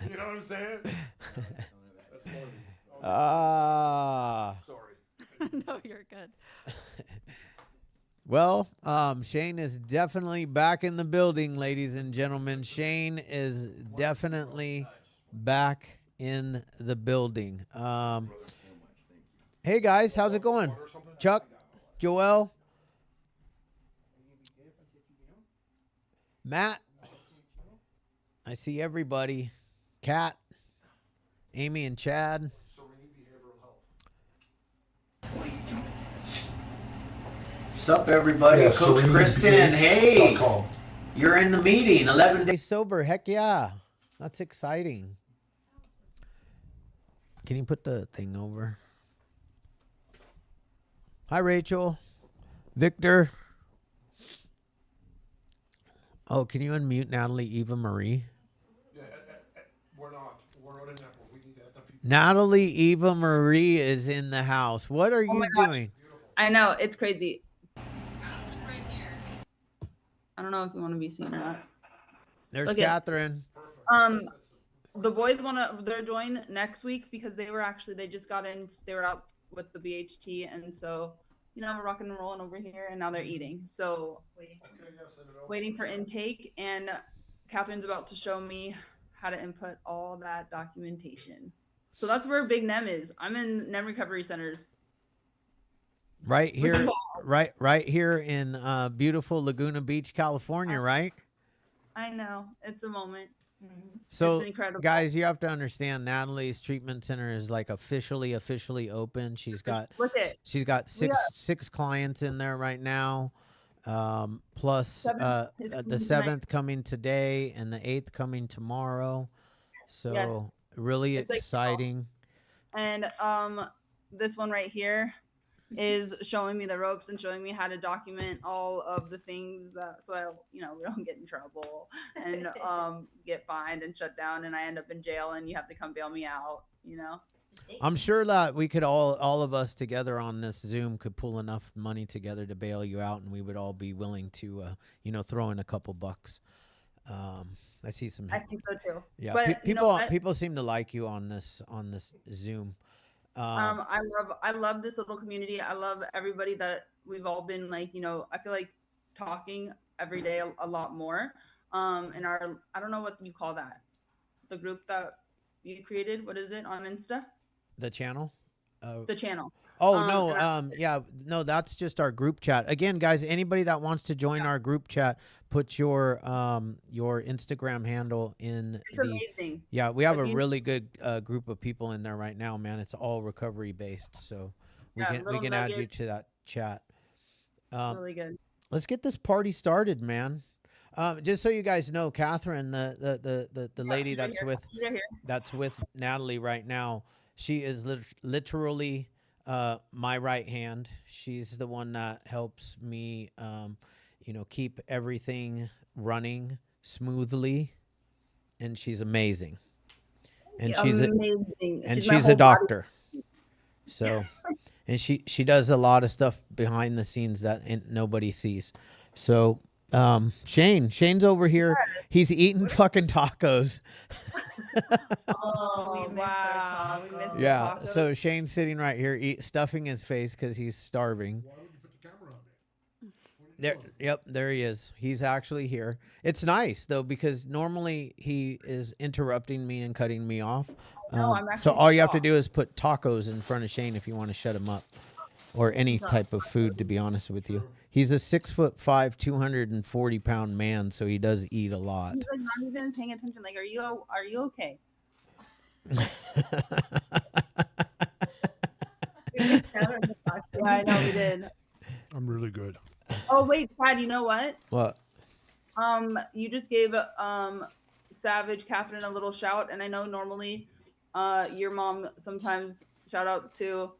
You know what I'm saying? That's funny. Ah. Sorry. No, you're good. Well, Shane is definitely back in the building, ladies and gentlemen. Shane is definitely back in the building. Hey guys, how's it going? Chuck, Joel, Matt. I see everybody. Kat, Amy, and Chad. Serene behavioral health. What's up, everybody? Yeah, Coach Serene Kristen. Hey, BH.com. you're in the meeting. 11 days sober. Heck yeah. That's exciting. Can you put the thing over? Hi, Rachel. Victor. Oh, can you unmute Natalie Eva Marie? Yeah, we're not. We're on a network. We need that. People. Natalie Eva Marie is in the house. What are Oh you my God. doing? I know, it's crazy. Right here. I don't know if you want to be seen or not. There's Look at- Catherine. The boys they're join next week because they just got in, they were out with the BHT, and so we're rocking and rolling over here, and now they're eating. So waiting for intake, and Catherine's about to show me how to input all that documentation. So that's where Big Nem is. I'm in Nem Recovery Centers. Right here, right here in beautiful Laguna Beach, California, right? I know. It's a moment. So, it's incredible. guys, you have to understand Natalie's treatment center is like officially open. She's got six clients in there right now, plus the 7th coming today and the 8th coming tomorrow. So really it's exciting. And this one right here is showing me the ropes and showing me how to document all of the things so we don't get in trouble and get fined and shut down and I end up in jail and you have to come bail me out. I'm sure that we could all of us together on this Zoom could pull enough money together to bail you out, and we would all be willing to throw in a couple bucks. I see some. I think so too. Yeah, but people seem to like you on this Zoom. I love this little community. I love everybody that we've all been I feel like talking every day a lot more. In our, I don't know what you call that, the group that you created. What is it on Insta? The channel. The channel. Oh no, that's just our group chat. Again, guys, anybody that wants to join our group chat, put your Instagram handle in. It's amazing. Yeah, we have a really good group of people in there right now, man. It's all recovery based, so we can add you to that chat. Really good. Let's get this party started, man. Just so you guys know, Catherine, the lady that's with Natalie right now, she is literally my right hand. She's the one that helps me, keep everything running smoothly, and she's amazing. And she's a doctor. So, and she does a lot of stuff behind the scenes that nobody sees. So, Shane's over here. He's eating fucking tacos. Oh, wow. We missed yeah. So Shane's sitting right here, stuffing his face because he's starving. Why would you put the camera on there? Yep, there he is. He's actually here. It's nice though because normally he is interrupting me and cutting me off. So all you have to do is put tacos in front of Shane if you want to shut him up, or any type of food. To be honest with you, he's a 6'5", 240-pound man, so he does eat a lot. He's not even paying attention. Are you okay? Yeah, I know we did. I'm really good. Oh wait, Chad, you know what? What? You just gave Savage Catherine a little shout, and I know normally your mom sometimes shout out to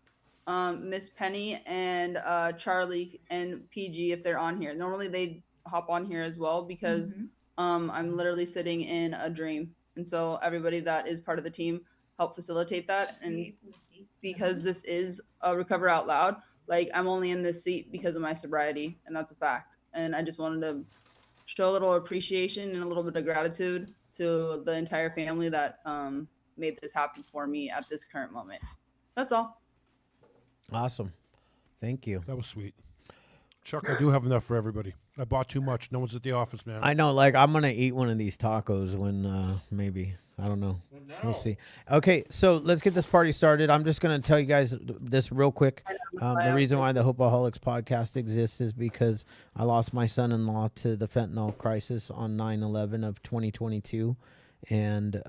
Miss Penny and Charlie and PG if they're on here. Normally they hop on here as well because I'm literally sitting in a dream, and so everybody that is part of the team help facilitate that. And because this is a Recover Out Loud, I'm only in this seat because of my sobriety, and that's a fact. And I just wanted to show a little appreciation and a little bit of gratitude to the entire family that made this happen for me at this current moment. That's all. Awesome. Thank you. That was sweet. Chuck, I do have enough for everybody. I bought too much. No one's at the office, man. I know, like, I'm going to eat one of these tacos when maybe, I don't know. We'll see. Okay, so let's get this party started. I'm just going to tell you guys this real quick. The reason why the Hopeaholics podcast exists is because I lost my son-in-law to the fentanyl crisis on 9/11 of 2022. And,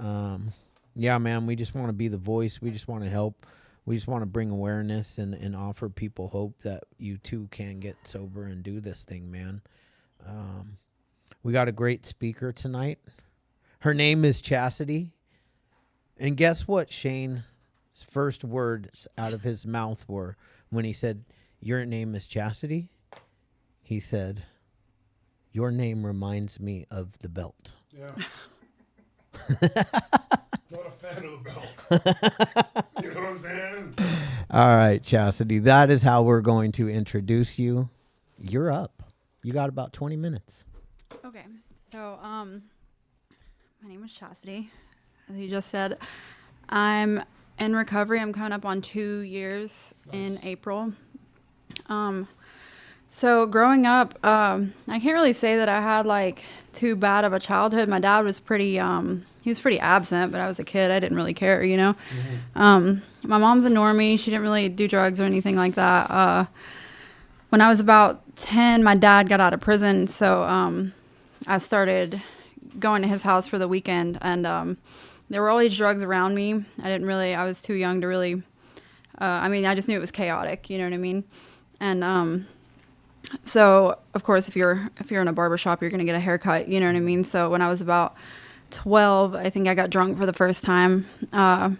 yeah, man, we just want to be the voice. We just want to help. We just want to bring awareness and offer people hope that you too can get sober and do this thing, man. We got a great speaker tonight. Her name is Chastity. And guess what Shane's first words out of his mouth were when he said, "Your name is Chastity"? He said, "Your name reminds me of the belt." Yeah. Not a fan of the belt. You know what I'm saying? All right, Chastity. That is how we're going to introduce you. You're up. You got about 20 minutes. Okay. So, my name is Chastity. As you just said, I'm in recovery. I'm coming up on 2 years in April. So growing up, I can't really say that I had like too bad of a childhood. My dad was pretty, he was pretty absent, but I was a kid. I didn't really care, you know? Mm-hmm. My mom's a normie. She didn't really do drugs or anything like that. When I was about 10, my dad got out of prison. So, I started going to his house for the weekend, and, there were always drugs around me. I was too young to really, I just knew it was chaotic, you know what I mean? And, so of course, if you're in a barber shop, you're going to get a haircut, you know what I mean? So when I was about 12, I think I got drunk for the first time. I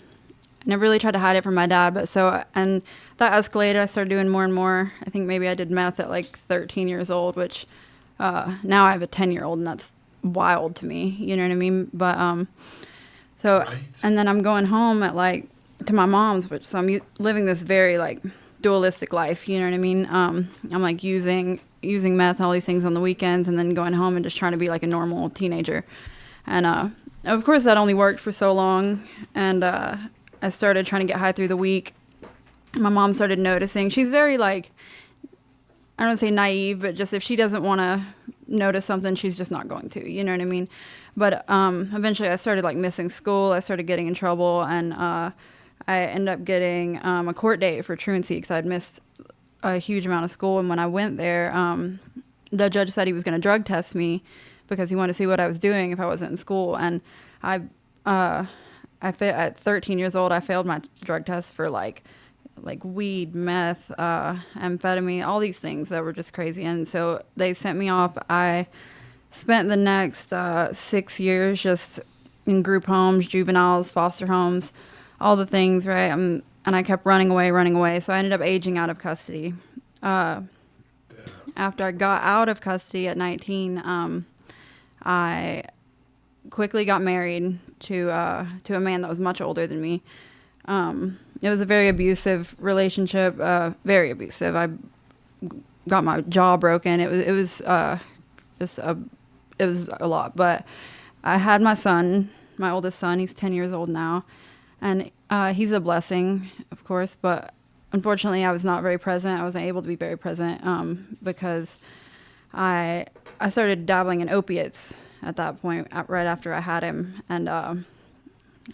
never really tried to hide it from my dad, and that escalated. I started doing more and more. I think maybe I did meth at like 13 years old, which, now I have a 10-year-old, and that's wild to me, you know what I mean? But, right. And then I'm going home to my mom's, so I'm living this very like dualistic life, you know what I mean? I'm like using meth and all these things on the weekends, and then going home and just trying to be like a normal teenager. And of course that only worked for so long, and I started trying to get high through the week. My mom started noticing. She's very like, I don't want to say naive, but just if she doesn't want to notice something, she's just not going to, you know what I mean? But eventually I started like missing school. I started getting in trouble, and I ended up getting a court date for truancy because I'd missed a huge amount of school. And when I went there, the judge said he was going to drug test me because he wanted to see what I was doing if I wasn't in school. And at 13 years old, I failed my drug test for like weed, meth, amphetamine, all these things that were just crazy. And so they sent me off. I spent the next 6 years just in group homes, juveniles, foster homes, all the things, right? And I kept running away. So I ended up aging out of custody. After I got out of custody at 19, I quickly got married to a man that was much older than me. It was a very abusive relationship, very abusive. I got my jaw broken. It was a lot. But I had my son, my oldest son. He's 10 years old now. And he's a blessing, of course, but unfortunately I was not very present. I wasn't able to be very present because I started dabbling in opiates at that point, right after I had him. And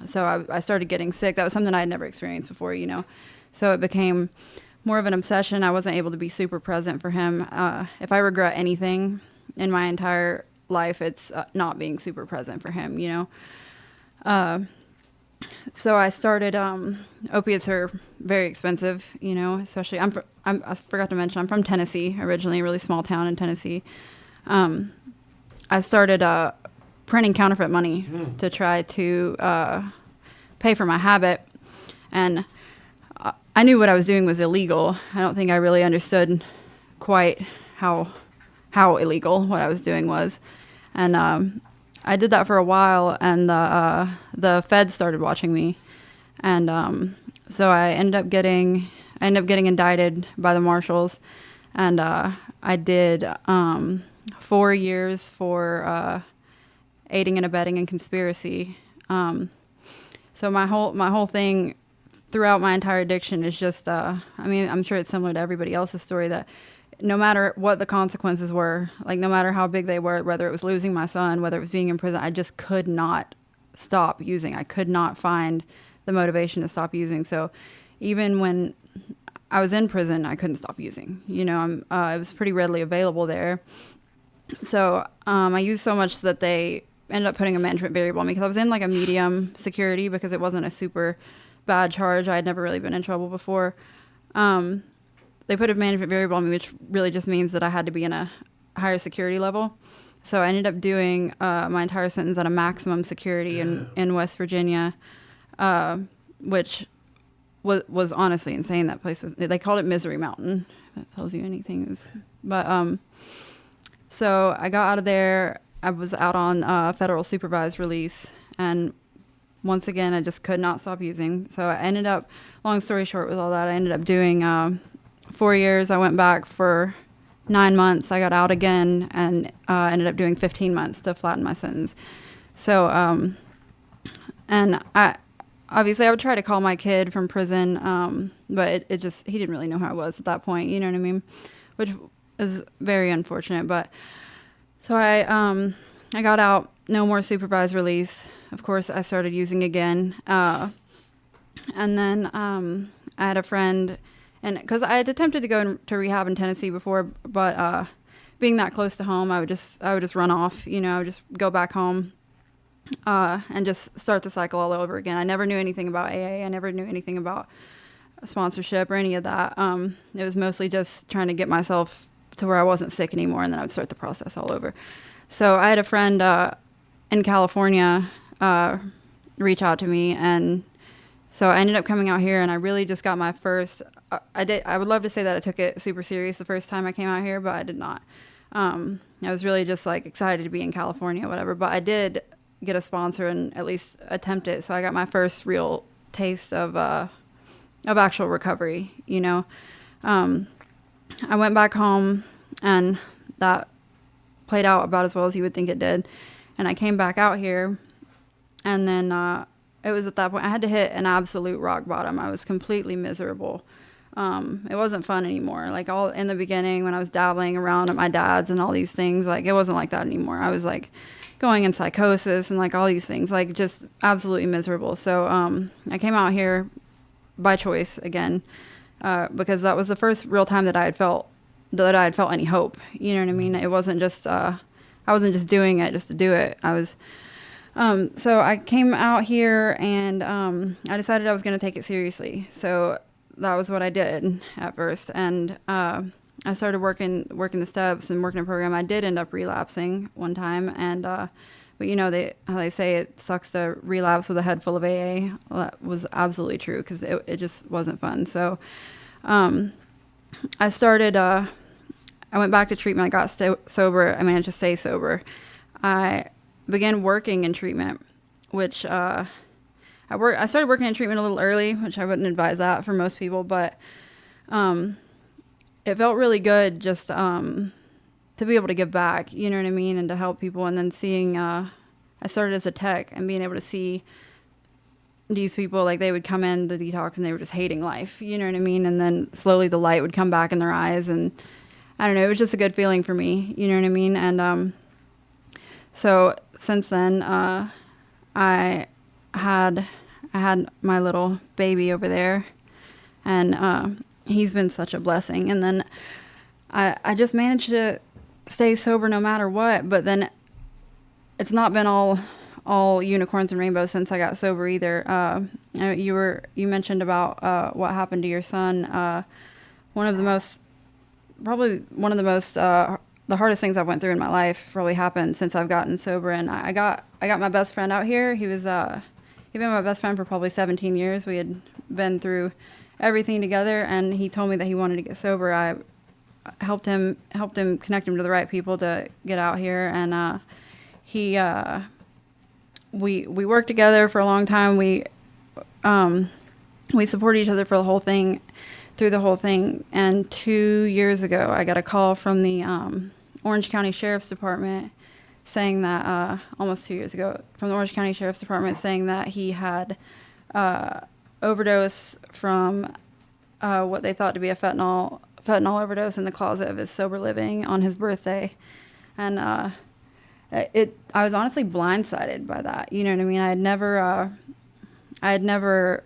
so I started getting sick. That was something I had never experienced before, you know. So it became more of an obsession. I wasn't able to be super present for him. If I regret anything in my entire life, it's not being super present for him, you know. So I started, opiates are very expensive, you know, especially, I forgot to mention, I'm from Tennessee, originally, a really small town in Tennessee. I started printing counterfeit money to try to pay for my habit. And I knew what I was doing was illegal. I don't think I really understood quite how illegal what I was doing was. And I did that for a while, and the feds started watching me, and so I ended up getting indicted by the marshals, and I did 4 years for aiding and abetting and conspiracy. So my whole thing throughout my entire addiction is just, I mean, I'm sure it's similar to everybody else's story, that no matter what the consequences were, like no matter how big they were, whether it was losing my son, whether it was being in prison, I just could not stop using. I could not find the motivation to stop using. So even when I was in prison, I couldn't stop using. You know, it was pretty readily available there. So I used so much that they ended up putting a management variable on me, because I was in like a medium security because it wasn't a super bad charge. I had never really been in trouble before. They put a management variable on me, which really just means that I had to be in a higher security level. So I ended up doing my entire sentence at a maximum security in West Virginia, which was honestly insane. That place was, they called it Misery Mountain, if that tells you anything. But so I got out of there. I was out on federal supervised release, and once again, I just could not stop using. So I ended up, long story short with all that, I ended up doing 4 years. I went back for 9 months. I got out again and ended up doing 15 months to flatten my sentence. So, and obviously I would try to call my kid from prison, but it just, he didn't really know who I was at that point, you know what I mean? Which is very unfortunate. But so I got out, no more supervised release. Of course, I started using again. And then I had a friend, and because I had attempted to go to rehab in Tennessee before, but being that close to home, I would just run off. You know, I would just go back home and just start the cycle all over again. I never knew anything about AA. I never knew anything about sponsorship or any of that. It was mostly just trying to get myself to where I wasn't sick anymore, and then I would start the process all over. So I had a friend in California reach out to me, and so I ended up coming out here, and I really just got my first. I would love to say that I took it super serious the first time I came out here, but I did not. I was really just like excited to be in California, whatever. But I did get a sponsor and at least attempt it, so I got my first real taste of actual recovery. You know, I went back home, and that played out about as well as you would think it did. And I came back out here, and then it was at that point I had to hit an absolute rock bottom. I was completely miserable. It wasn't fun anymore. Like all in the beginning when I was dabbling around at my dad's and all these things, like it wasn't like that anymore. I was like going in psychosis and like all these things, like just absolutely miserable. So I came out here by choice again, because that was the first real time that I had felt any hope. You know what I mean? It wasn't just I wasn't just doing it just to do it. I was so I came out here, and I decided I was going to take it seriously. So that was what I did at first, and I started working the steps and working a program. I did end up relapsing one time, and but you know how they say it sucks to relapse with a head full of AA. Well, that was absolutely true, because it just wasn't fun. So I started. I went back to treatment. I got sober. I mean, I just stay sober. I began working in treatment, which I started working in treatment a little early, which I wouldn't advise that for most people, but it felt really good just to be able to give back, you know what I mean, and to help people. And then seeing, I started as a tech, and being able to see these people, like they would come in to detox and they were just hating life, you know what I mean, and then slowly the light would come back in their eyes, and I don't know, it was just a good feeling for me, you know what I mean. And so since then, I had my little baby over there, and he's been such a blessing. And then I just managed to stay sober no matter what. But then it's not been all unicorns and rainbows since I got sober either. You mentioned about what happened to your son. One of the most the hardest things I've went through in my life probably happened since I've gotten sober. And I got my best friend out here. He'd been my best friend for probably 17 years. We had been through everything together, and he told me that he wanted to get sober. I helped him connect him to the right people to get out here, and we worked together for a long time. We supported each other for through the whole thing. And 2 years ago, I got a call from the Orange County Sheriff's Department saying that almost 2 years ago from the Orange County Sheriff's Department saying that he had overdosed from what they thought to be a fentanyl overdose in the closet of his sober living on his birthday. And I was honestly blindsided by that. You know what I mean? I had never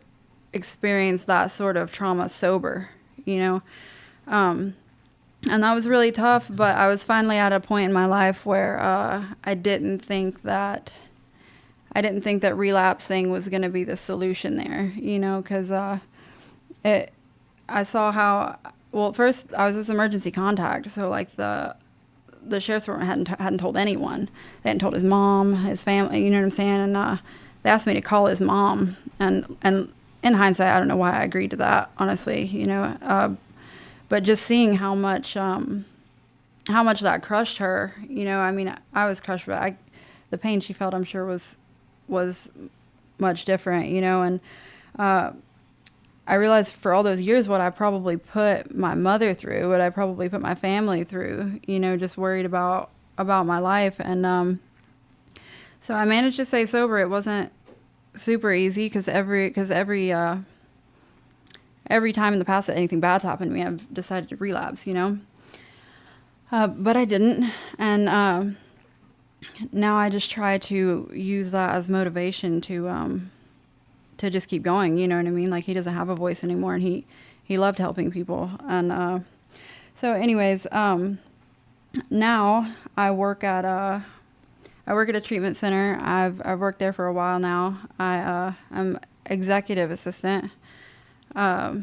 experienced that sort of trauma sober, you know? And that was really tough, but I was finally at a point in my life where I didn't think that relapsing was going to be the solution there, you know, because I saw how, well, first I was his emergency contact, so like the sheriff's department hadn't told anyone. They hadn't told his mom, his family, you know what I'm saying, and they asked me to call his mom, and in hindsight, I don't know why I agreed to that, honestly, you know, but just seeing how much that crushed her, you know, I mean, I was crushed, but the pain she felt, I'm sure, was much different, you know, and I realized for all those years what I probably put my mother through, what I probably put my family through, you know, just worried about my life, and so I managed to stay sober. It wasn't super easy because every time in the past that anything bad's happened to me, I've decided to relapse, you know. But I didn't, and now I just try to use that as motivation to just keep going. You know what I mean? Like, he doesn't have a voice anymore, and he loved helping people. And so, anyways, now I work at a treatment center. I've worked there for a while now. I'm executive assistant. I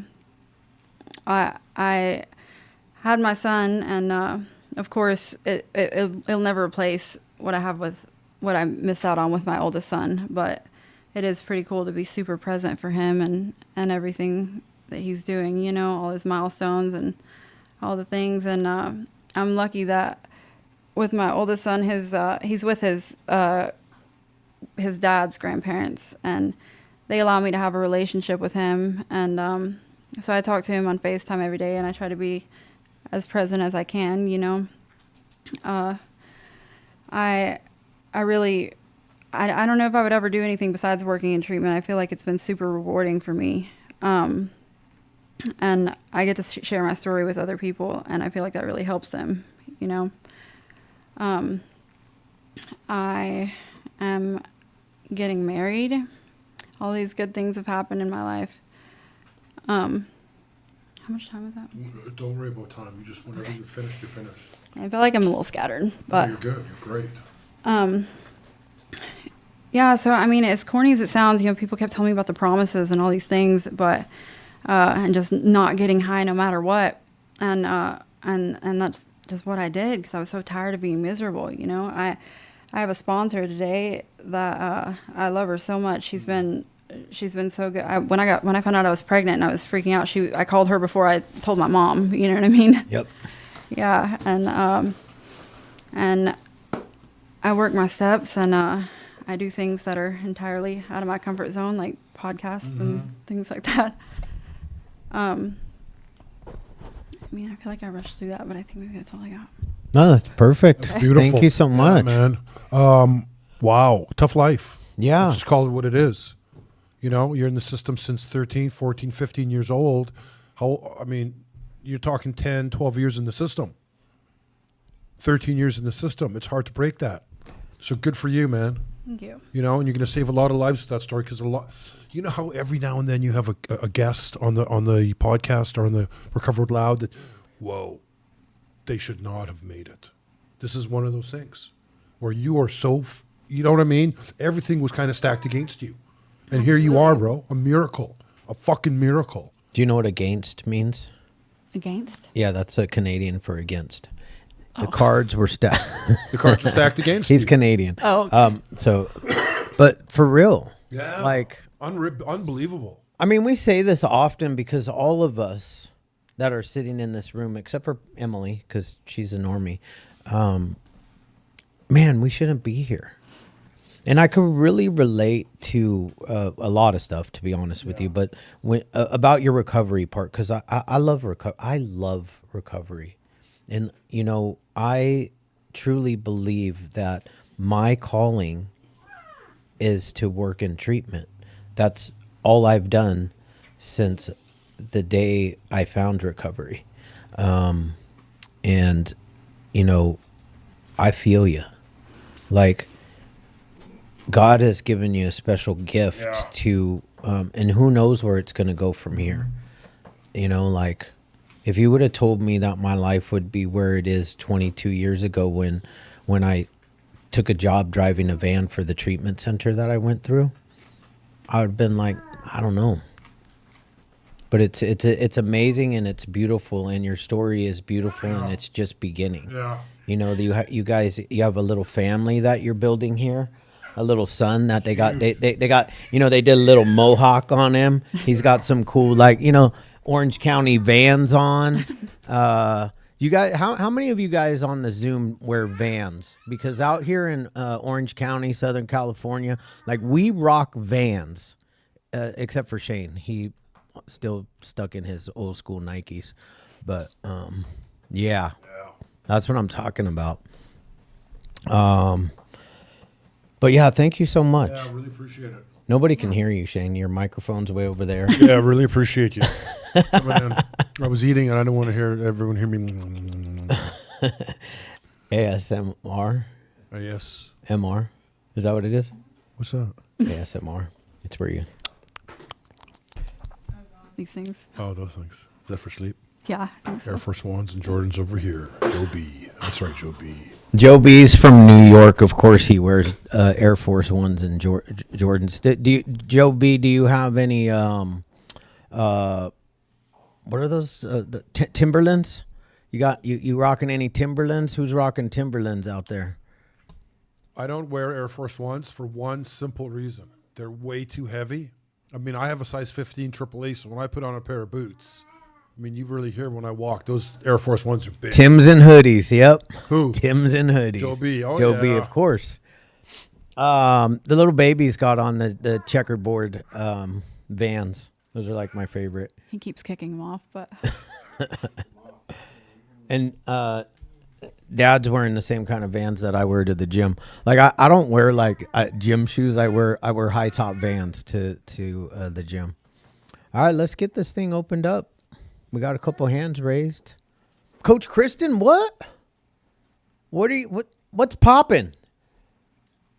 had my son, and of course it'll never replace what I missed out on with my oldest son, but it is pretty cool to be super present for him and everything that he's doing, you know, all his milestones and all the things. And I'm lucky that with my oldest son, he's with his dad's grandparents, and they allow me to have a relationship with him. And so I talk to him on FaceTime every day, and I try to be as present as I can, you know. I don't know if I would ever do anything besides working in treatment. I feel like it's been super rewarding for me. And I get to share my story with other people, and I feel like that really helps them, you know. I am getting married. All these good things have happened in my life. How much time is that? Don't worry about time. You just, whenever you're finished, you're finished. I feel like I'm a little scattered, but No, you're good. You're great. Yeah, so I mean, as corny as it sounds, you know, people kept telling me about the promises and all these things, but and just not getting high no matter what, and that's just what I did because I was so tired of being miserable. You know, I have a sponsor today that I love her so much. She's been so good. When I found out I was pregnant and I was freaking out, I called her before I told my mom. You know what I mean? Yep. Yeah, and I work my steps, and I do things that are entirely out of my comfort zone, like podcasts and things like that. I mean, I feel like I rushed through that, but I think maybe that's all I got. No, that's perfect. That's beautiful. Thank you so much. Yeah, man. Wow. Tough life. Yeah. Just call it what it is. You know, you're in the system since 13, 14, 15 years old. You're talking 10, 12 years in the system. 13 years in the system. It's hard to break that. So good for you, man. Thank you. You know, and you're going to save a lot of lives with that story because you know how every now and then you have a guest on the podcast or on the Recovered Loud that, whoa, they should not have made it. This is one of those things where you are so, you know what I mean? Everything was kind of stacked against you. And here you are, bro. A miracle. A fucking miracle. Do you know what against means? Against? Yeah, that's a Canadian for against. The cards were stacked. The cards were stacked against you. He's Canadian. Oh. So, but for real. Yeah. Like. Unbelievable. I mean, we say this often because all of us that are sitting in this room, except for Emily, because she's a normie, man, we shouldn't be here. And I could really relate to a lot of stuff, to be honest with you. But about your recovery part, because I love recovery. And, you know, I truly believe that my calling is to work in treatment. That's all I've done since the day I found recovery. And, you know, I feel you. Like, God has given you a special gift to, and who knows where it's going to go from here. You know, like, if you would have told me that my life would be where it is 22 years ago when I took a job driving a van for the treatment center that I went through, I would have been like, I don't know. But it's amazing and it's beautiful, and your story is beautiful, and it's just beginning. Yeah. You know, you guys have a little family that you're building here, a little son that they got. They got. You know, they did a little mohawk on him. He's got some cool, like, you know, Orange County Vans on. You guys, how many of you guys on the Zoom wear Vans? Because out here in Orange County, Southern California, like, we rock Vans, except for Shane. He still stuck in his old school Nikes, but yeah, that's what I'm talking about. But yeah, thank you so much. Yeah, I really appreciate it. Nobody can hear you, Shane. Your microphone's way over there. Yeah, I really appreciate you. Man, I was eating and I don't want to hear everyone hear me. ASMR. Yes. MR. Is that what it is? What's that? ASMR. It's where you. These things. Oh, those things. Is that for sleep? Yeah, I think so. Air Force Ones and Jordan's over here. Joe B. That's right, Joe B. Joe B's from New York. Of course, he wears Air Force Ones and Jordans. Joe B, do you have any, what are those, Timberlands? You rocking any Timberlands? Who's rocking Timberlands out there? I don't wear Air Force Ones for one simple reason. They're way too heavy. I mean, I have a size 15 AAA, so when I put on a pair of boots, I mean, you really hear when I walk, those Air Force Ones are big. Tims and hoodies, yep. Who? Tims and hoodies. Joe B. Oh, Joe yeah. B, of course. The little babies got on the checkerboard Vans. Those are like my favorite. He keeps kicking them off, but And Dad's wearing the same kind of Vans that I wear to the gym. Like, I don't wear like gym shoes. I wear high top Vans to the gym. All right, let's get this thing opened up. We got a couple hands raised. Coach Kristen, what? What's popping?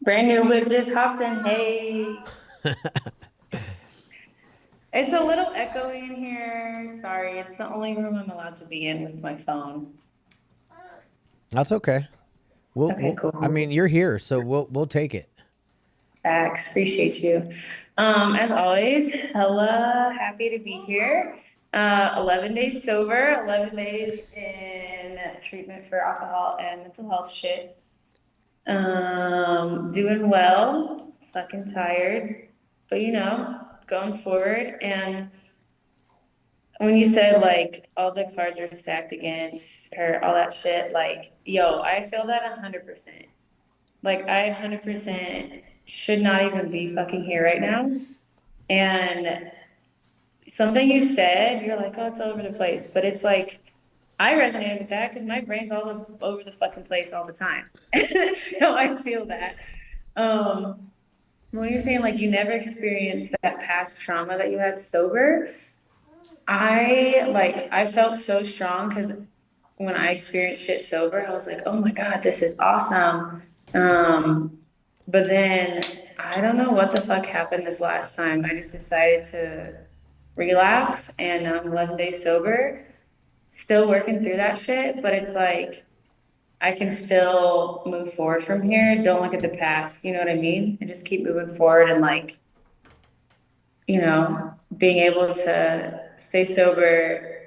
Brand new whip just hopped in. Hey. It's a little echoey in here. Sorry, it's the only room I'm allowed to be in with my phone. That's okay. Okay, cool. I mean, you're here, so we'll take it. Thanks, appreciate you. As always, hella happy to be here. 11 days sober, 11 days in treatment for alcohol and mental health shit. Doing well, fucking tired, but you know, going forward. And when you said like all the cards are stacked against her, all that shit, like, yo, I feel that 100%. Like, I 100% should not even be fucking here right now. And something you said, you're like, oh, it's all over the place. But it's like, I resonated with that because my brain's all over the fucking place all the time. So I feel that. When you're saying like you never experienced that past trauma that you had sober, I felt so strong because when I experienced shit sober, I was like, oh my God, this is awesome. But then I don't know what the fuck happened this last time. I just decided to relapse, and I'm 11 days sober, still working through that shit, but it's like I can still move forward from here. Don't look at the past, you know what I mean? And just keep moving forward and like, you know, being able to stay sober,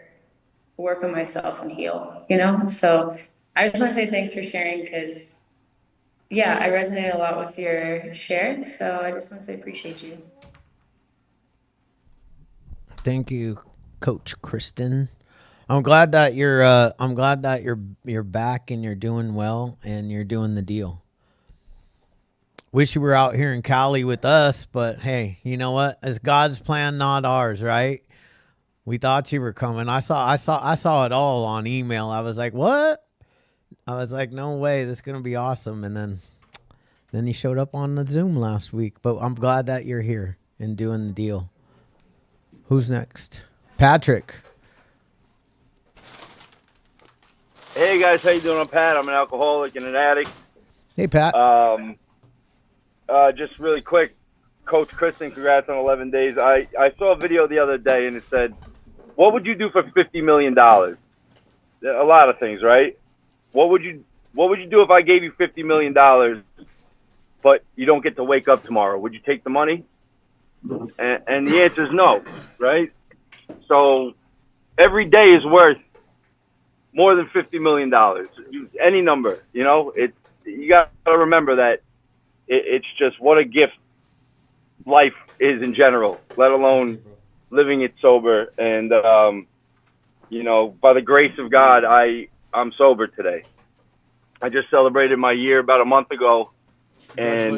work on myself and heal, you know? So I just want to say thanks for sharing because, yeah, I resonate a lot with your share. So I just want to say appreciate you. Thank you, Coach Kristen. I'm glad that you're back and you're doing well and you're doing the deal. Wish you were out here in Cali with us, but hey, you know what? It's God's plan, not ours, right? We thought you were coming. I saw it all on email. I was like, what? I was like, no way, this is gonna be awesome. And then Then he showed up on the Zoom last week. But I'm glad that you're here and doing the deal. Who's next? Patrick. Hey guys, how you doing? I'm Pat. I'm an alcoholic and an addict. Hey, Pat. Just really quick, Coach Kristen, congrats on 11 days. I saw a video the other day and it said, "What would you do for $50 million?" A lot of things, right? What would you do if I gave you $50 million, but you don't get to wake up tomorrow? Would you take the money? And the answer is no, right? So every day is worth more than $50 million. Any number, you know. You got to remember that it's just what a gift life is in general, let alone living it sober. And you know, by the grace of God, I'm sober today. I just celebrated my year about a month ago, and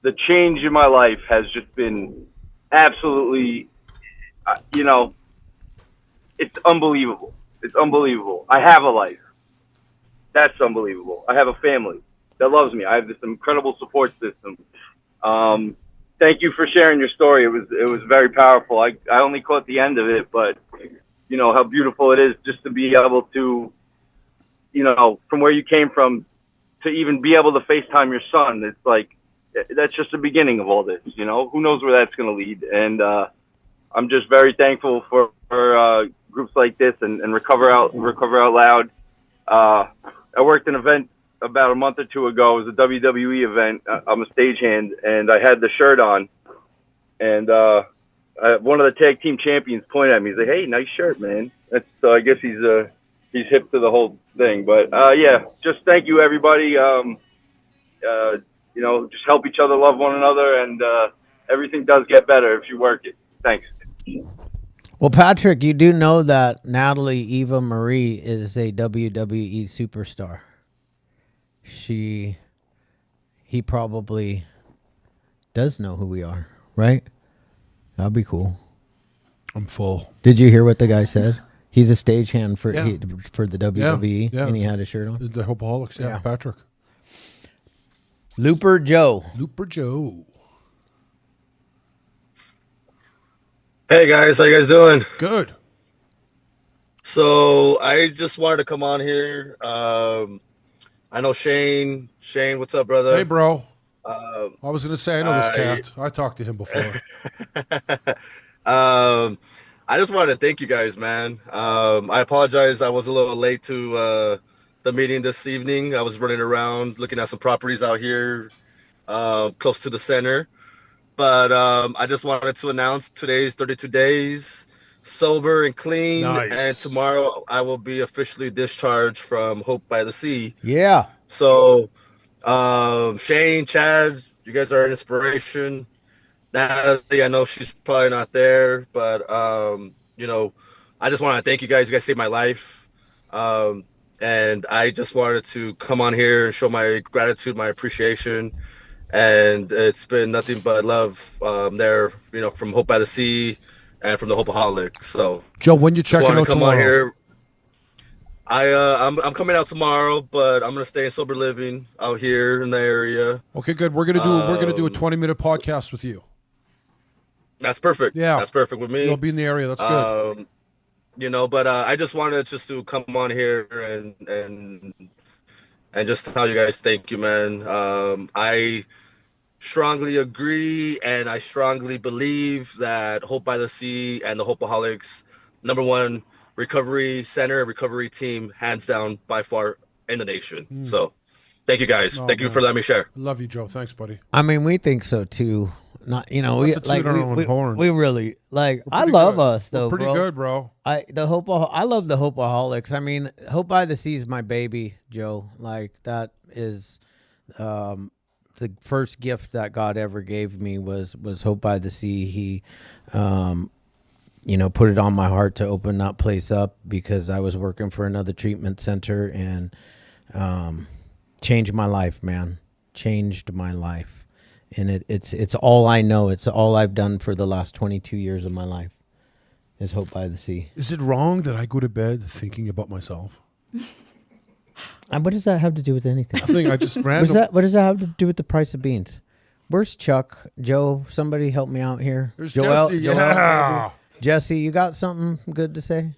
the change in my life has just been absolutely, you know, it's unbelievable. It's unbelievable. I have a life. That's unbelievable. I have a family that loves me. I have this incredible support system. Thank you for sharing your story. It was very powerful. I only caught the end of it, but you know how beautiful it is just to be able to, you know, from where you came from to even be able to FaceTime your son. It's like, that's just the beginning of all this, you know. Who knows where that's going to lead? And I'm just very thankful for groups like this and Recover Out Loud. I worked an event about a month or two ago. It was a WWE event. I'm a stagehand, and I had the shirt on. And one of the tag team champions pointed at me. He's like, "Hey, nice shirt, man." So I guess he's hip to the whole thing. But yeah, just thank you, everybody. You know, just help each other, love one another, and everything does get better if you work it. Thanks. Well, Patrick, you do know that Natalie Eva Marie is a WWE superstar. He probably does know who we are, right? That'd be cool. I'm full. Did you hear what the guy said? He's a stagehand for Yeah. for the WWE, Yeah. and he had a shirt on. The Hopeaholics, yeah. Patrick. Looper Joe. Hey guys, how you guys doing? Good. So I just wanted to come on here. I know Shane. Shane, what's up, brother? Hey, bro. I was going to say, I know this cat. I talked to him before. I just wanted to thank you guys, man. I apologize. I was a little late to the meeting this evening. I was running around looking at some properties out here close to the center. But I just wanted to announce today's 32 days sober and clean. Nice. And tomorrow I will be officially discharged from Hope by the Sea. Yeah. So Shane, Chad, you guys are an inspiration. Natalie, I know she's probably not there, but you know, I just want to thank you guys. You guys saved my life. And I just wanted to come on here and show my gratitude, my appreciation. And it's been nothing but love there, you know, from Hope by the Sea and from the Hopeaholics. So Joe, when you checking out come tomorrow? on here. I'm coming out tomorrow, but I'm gonna stay in sober living out here in the area. Okay, good. We're gonna do a 20-minute podcast with you. That's perfect. Yeah, that's perfect with me. You'll be in the area. That's good. You know, but I just wanted just to come on here and just tell you guys thank you, man. I strongly agree, and I strongly believe that Hope by the Sea and the Hopeaholics, #1 recovery center, recovery team, hands down by far in the nation. So thank you guys. Thank you for letting me share. Love you, Joe. Thanks, buddy. I mean, we think so too. Not, you know, we like we really like. I love good. us though. We're pretty good, bro. I love the Hopeaholics. I mean, Hope by the Sea is my baby, Joe. Like that is, the first gift that God ever gave me was Hope by the Sea. He, you know, put it on my heart to open that place up because I was working for another treatment center and changed my life, man. Changed my life. And it's all I know. It's all I've done for the last 22 years of my life is Hope by the Sea. Is it wrong that I go to bed thinking about myself? What does that have to do with anything? I think I just random. What does that have to do with the price of beans? Where's Chuck? Joe, somebody help me out here. There's Joel, Jesse. Joel, Yeah. maybe? Jesse, you got something good to say?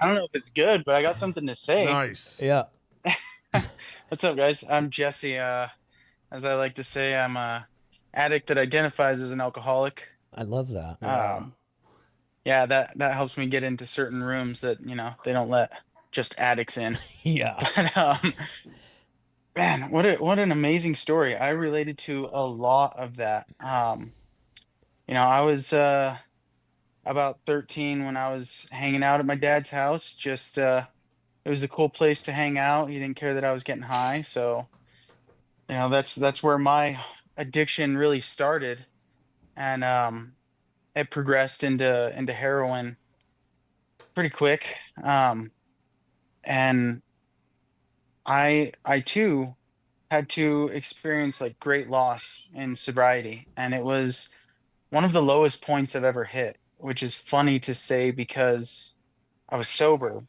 I don't know if it's good, but I got something to say. Nice. Yeah. What's up, guys? I'm Jesse. As I like to say, I'm a addict that identifies as an alcoholic. I love that. Yeah, that helps me get into certain rooms that they don't let just addicts in. Yeah. But, man, what an amazing story. I related to a lot of that. I was about 13 when I was hanging out at my dad's house. Just it was a cool place to hang out. He didn't care that I was getting high, so that's where my addiction really started, and it progressed into heroin pretty quick. And I too had to experience like great loss in sobriety, and it was one of the lowest points I've ever hit, which is funny to say because I was sober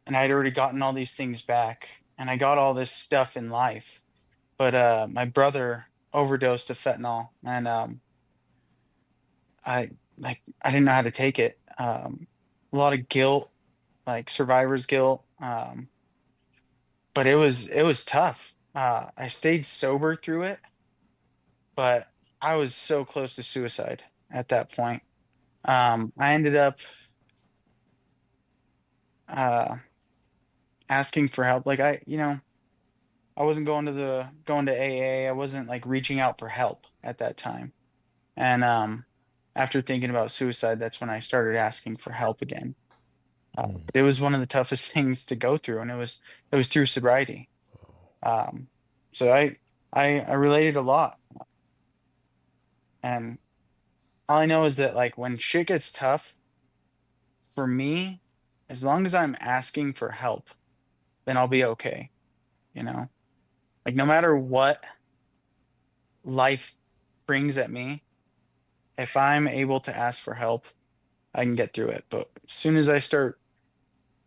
and I'd already gotten all these things back and I got all this stuff in life. But my brother overdosed of fentanyl, and I didn't know how to take it. A lot of guilt, like survivor's guilt. But it was tough. I stayed sober through it, but I was so close to suicide at that point. I ended up asking for help. Like I wasn't going to AA. I wasn't like reaching out for help at that time. And after thinking about suicide, that's when I started asking for help again. It was one of the toughest things to go through, and it was through sobriety. So I related a lot, and all I know is that like when shit gets tough, for me, as long as I'm asking for help, then I'll be okay. Like no matter what life brings at me, if I'm able to ask for help, I can get through it. But as soon as I start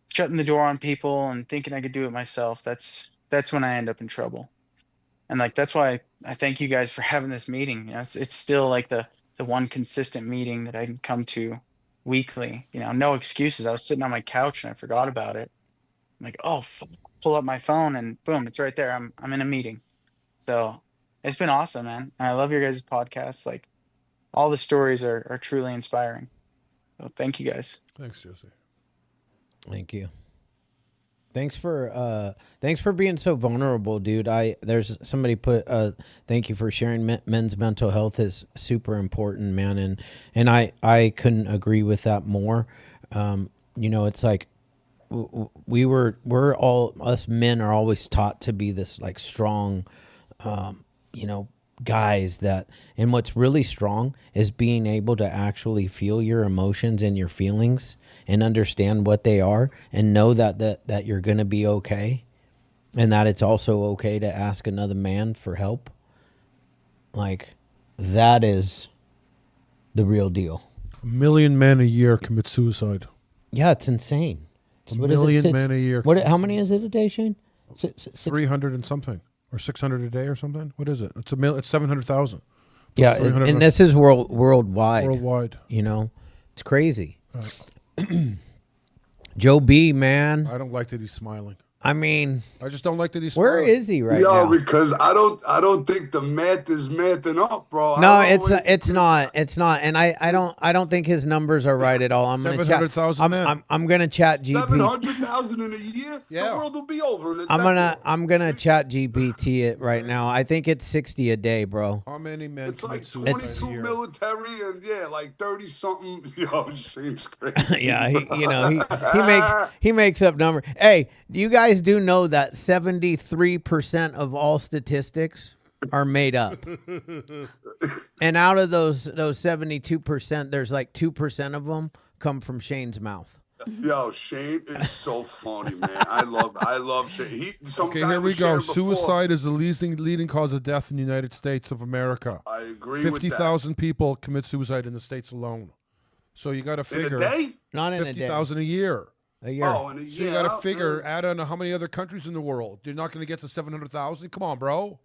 shutting the door on people and thinking I could do it myself, that's when I end up in trouble. And like that's why I thank you guys for having this meeting. It's still like the one consistent meeting that I can come to weekly. No excuses. I was sitting on my couch and I forgot about it. I'm like, oh, pull up my phone and boom, it's right there. I'm in a meeting. So it's been awesome, man. And I love your guys' podcast. Like all the stories are truly inspiring. So thank you guys. Thanks, Jesse. Thank you. Thanks for being so vulnerable, dude. There's somebody put thank you for sharing. Men's mental health is super important, man, and I couldn't agree with that more. It's like we're all, us men are always taught to be this like strong, guys and what's really strong is being able to actually feel your emotions and your feelings and understand what they are and know that you're going to be okay, and that it's also okay to ask another man for help. Like that is the real deal. 1 million men a year commit suicide. Yeah, it's insane. A million men a year. How many is it a day, Shane? 300 and something, or 600 a day or something. What is it? It's 700,000. Yeah, and this is worldwide. Worldwide. It's crazy. Right. Joe B, man. I don't like that he's smiling. I mean, I just don't like that he's where smiling. is he right now? Because I don't think the math is mathing up, bro. No, it's not, and I don't think his numbers are right at all. I'm gonna 700,000 men. I'm gonna chat GPT. 700,000 in a year. Yeah. The world will be over. In a I'm gonna chat GPT it right now. I think it's 60 a day, bro. How many men It's commit like suicide 22 a year? military and like 30 something. Yo, Shane's crazy. Yeah, he makes up numbers. Hey, do you guys do know that 73% of all statistics are made up? And out of those 72%, there's like 2% of them come from Shane's mouth. Yo, Shane is so funny, man. I love Shane. Okay, here we go. Suicide is the leading cause of death in the United States of America. I agree with that. 50,000 people commit suicide in the States alone. So you got to figure. In a day? Not in a day. 50,000 a year. A year. Oh, in a So year. you got to figure, add on how many other countries in the world. You're not going to get to 700,000. Come on, bro.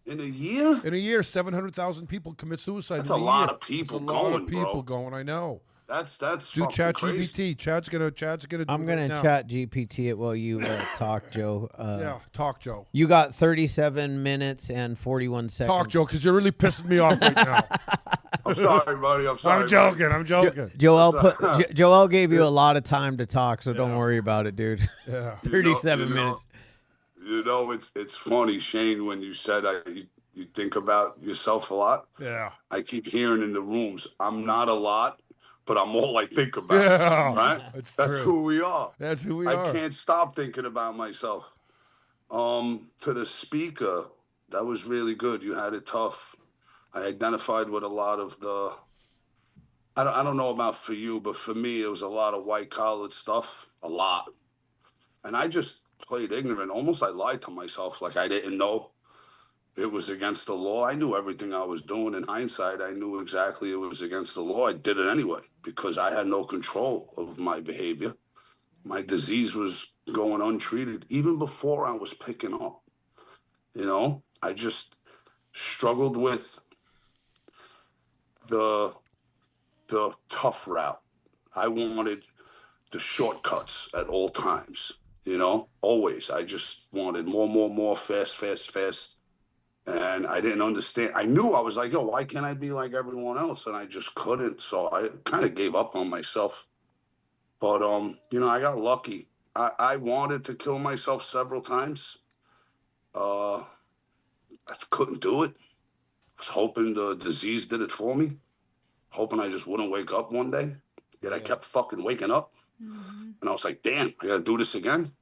In a year? In a year, 700,000 people commit suicide. That's in a lot year. of people That's a lot going, of people bro. going. I know. That's Do fucking Chat crazy. GPT. Chad's gonna. I'm gonna chat GPT it while you talk, Joe. Yeah, talk, Joe. You got 37 minutes and 41 seconds. Talk, Joe, because you're really pissing me off right now. I'm sorry, buddy. I'm sorry. I'm joking. I'm joking. Joel gave you a lot of time to talk, so don't worry about it, dude. Yeah. 37 minutes. You know, it's funny, Shane, when you said you think about yourself a lot. Yeah. I keep hearing in the rooms, I'm not a lot, but I'm all I think about. Yeah. Right? That's That's who we are. That's who we are. I can't stop thinking about myself. To the speaker, that was really good. You had it tough. I identified with a lot of the, I don't know about for you, but for me, it was a lot of white collar stuff, a lot. And I just played ignorant. Almost I lied to myself like I didn't know it was against the law. I knew everything I was doing. In hindsight, I knew exactly it was against the law. I did it anyway because I had no control of my behavior. My disease was going untreated even before I was picking up. You know, I just struggled with the tough route. I wanted the shortcuts at all times, you know, always. I just wanted more, fast. And I didn't understand. I knew I was like, yo, why can't I be like everyone else? And I just couldn't. So I kind of gave up on myself. But, you know, I got lucky. I wanted to kill myself several times. I couldn't do it. I was hoping the disease did it for me. Hoping I just wouldn't wake up one day. Yet I kept fucking waking up. Mm-hmm. And I was like, damn, I got to do this again.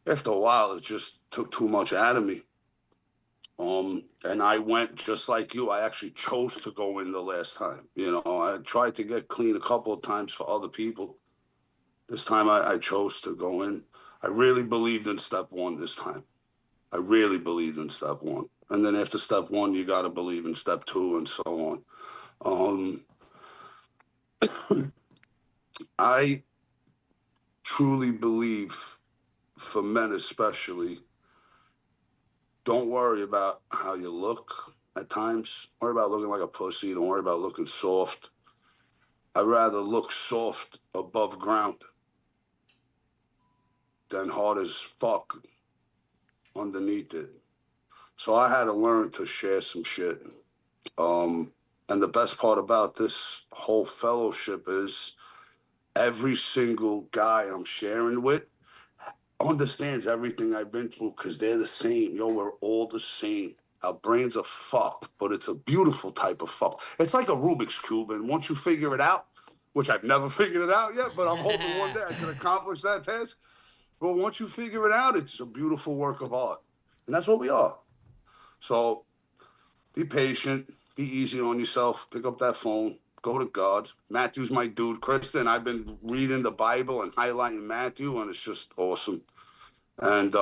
After a while, it just took too much out of me. And I went just like you. I actually chose to go in the last time. You know, I tried to get clean a couple of times for other people. This time I chose to go in. I really believed in step one this time. I really believed in step one. And then after step one, you got to believe in step two and so on. I truly believe, for men especially, don't worry about how you look at times. Don't worry about looking like a pussy. Don't worry about looking soft. I'd rather look soft above ground than hard as fuck underneath it. So I had to learn to share some shit. And the best part about this whole fellowship is every single guy I'm sharing with understands everything I've been through because they're the same. Yo, we're all the same. Our brains are fucked, but it's a beautiful type of fuck. It's like a Rubik's Cube, and once you figure it out, which I've never figured it out yet, but I'm hoping one day I can accomplish that task. But once you figure it out, it's a beautiful work of art. And that's what we are. So be patient, be easy on yourself, pick up that phone, go to God. Matthew's my dude. Kristen, I've been reading the Bible and highlighting Matthew, and it's just awesome. And,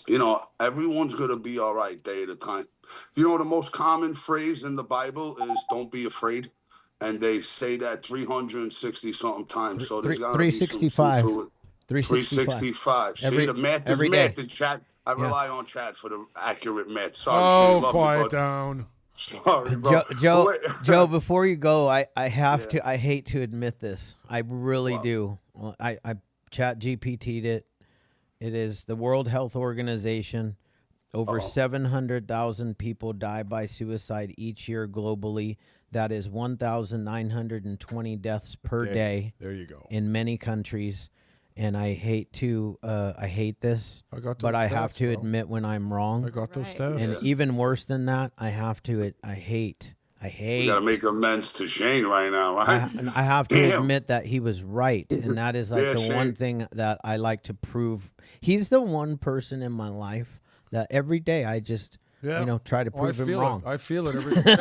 you know, everyone's going to be all right day at a time. You know, the most common phrase in the Bible is don't be afraid. And they say that 360-something times. So there's got to be some truth to it. 365. See, the math is math in chat. I rely on chat for the accurate math. Sorry, Shane, quiet down. Sorry, bro. Joe, before you go, I have to. I hate to admit this. I really do. Well, I chat GPT'd it. It is the World Health Organization. Over 700,000 people die by suicide each year globally. That is 1,920 deaths per day. There you go. In many countries. And I hate to, I hate this, but I have to admit when I'm wrong. I got those stats. And even worse than that, I have to, I hate. We got to make amends to Shane right now, right? I have to admit that he was right. And that is like the one thing that I like to prove. He's the one person in my life that every day I just, you know, try to prove him wrong. I feel it every day.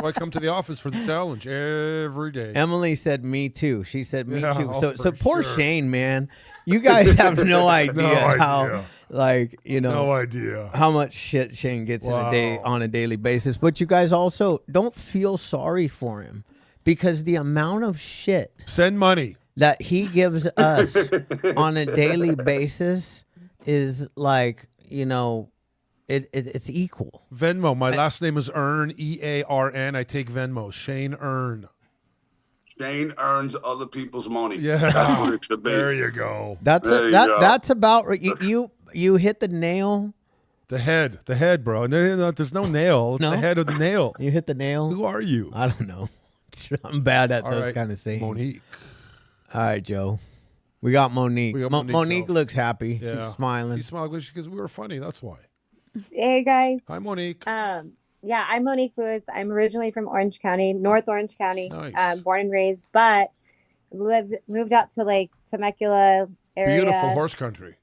So I come to the office for the challenge every day. Emily said me too. She said me too. So poor Shane, man. You guys have no idea how, like, you know, how much shit Shane gets in a day on a daily basis. But you guys also don't feel sorry for him because the amount of shit. Send money. that he gives us on a daily basis is like, it's equal. Venmo. My last name is Earn, EARN. I take Venmo. Shane Earn. Shane earns other people's money. Yeah, That's what it should be. There you go. That's There you go. that's about you hit the nail. The head, bro. And there's no nail. It's No? the head of the nail. You hit the nail. Who are you? I don't know. I'm bad at All those right, kind of things. Monique. All right, Joe. We got Monique. We got Monique Joe. looks happy. Yeah. She's smiling. She smiled because we were funny. That's why. Hey guys. Hi, Monique. Yeah, I'm Monique Lewis. I'm originally from Orange County, North Orange County. Nice. Born and raised, but moved out to like Temecula area. Beautiful horse country.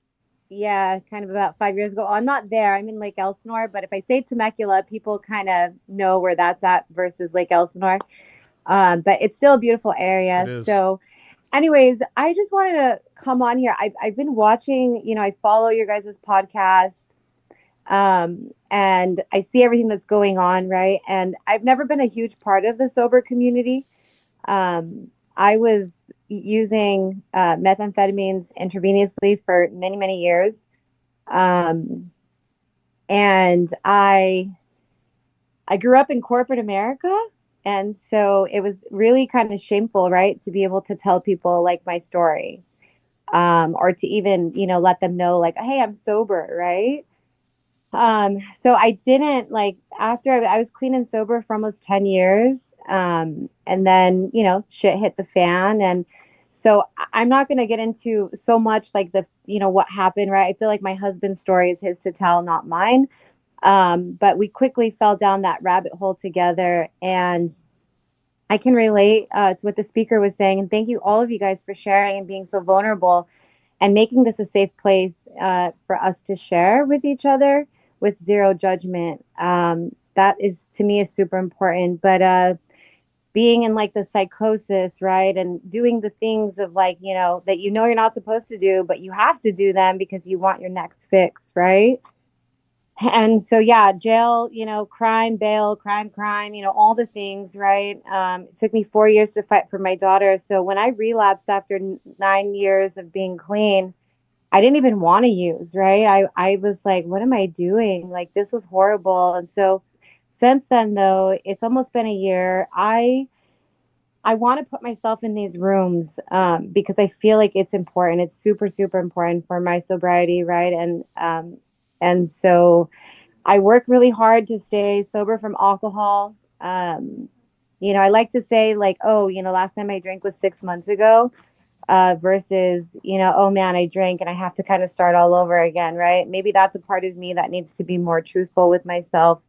Yeah, kind of about 5 years ago. I'm not there. I'm in Lake Elsinore, but if I say Temecula, people kind of know where that's at versus Lake Elsinore. But it's still a beautiful area. It is. So anyways, I just wanted to come on here. I've been watching, I follow your guys' podcast. And I see everything that's going on, right? And I've never been a huge part of the sober community. I was using methamphetamines intravenously for many, many years. And I grew up in corporate America. And so it was really kind of shameful, right? To be able to tell people like my story, or to even, let them know like, hey, I'm sober, right? So I didn't like after I was clean and sober for almost 10 years. And then, shit hit the fan. And so I'm not going to get into so much like what happened, right? I feel like my husband's story is his to tell, not mine. But we quickly fell down that rabbit hole together, and I can relate to what the speaker was saying. And thank you all of you guys for sharing and being so vulnerable and making this a safe place for us to share with each other with zero judgment. That is, to me, is super important. But being in like the psychosis, right, and doing the things of like, that you're not supposed to do, but you have to do them because you want your next fix, right? And so, yeah, jail, crime, bail, crime, all the things, right? It took me 4 years to fight for my daughter. So when I relapsed after 9 years of being clean, I didn't even want to use, right? I was like, what am I doing? Like, this was horrible. And so since then, though, it's almost been a year. I want to put myself in these rooms because I feel like it's important. It's super, super important for my sobriety, right? And so I work really hard to stay sober from alcohol. I like to say like, oh, last time I drank was 6 months ago versus, oh man, I drank and I have to kind of start all over again, right? Maybe that's a part of me that needs to be more truthful with myself.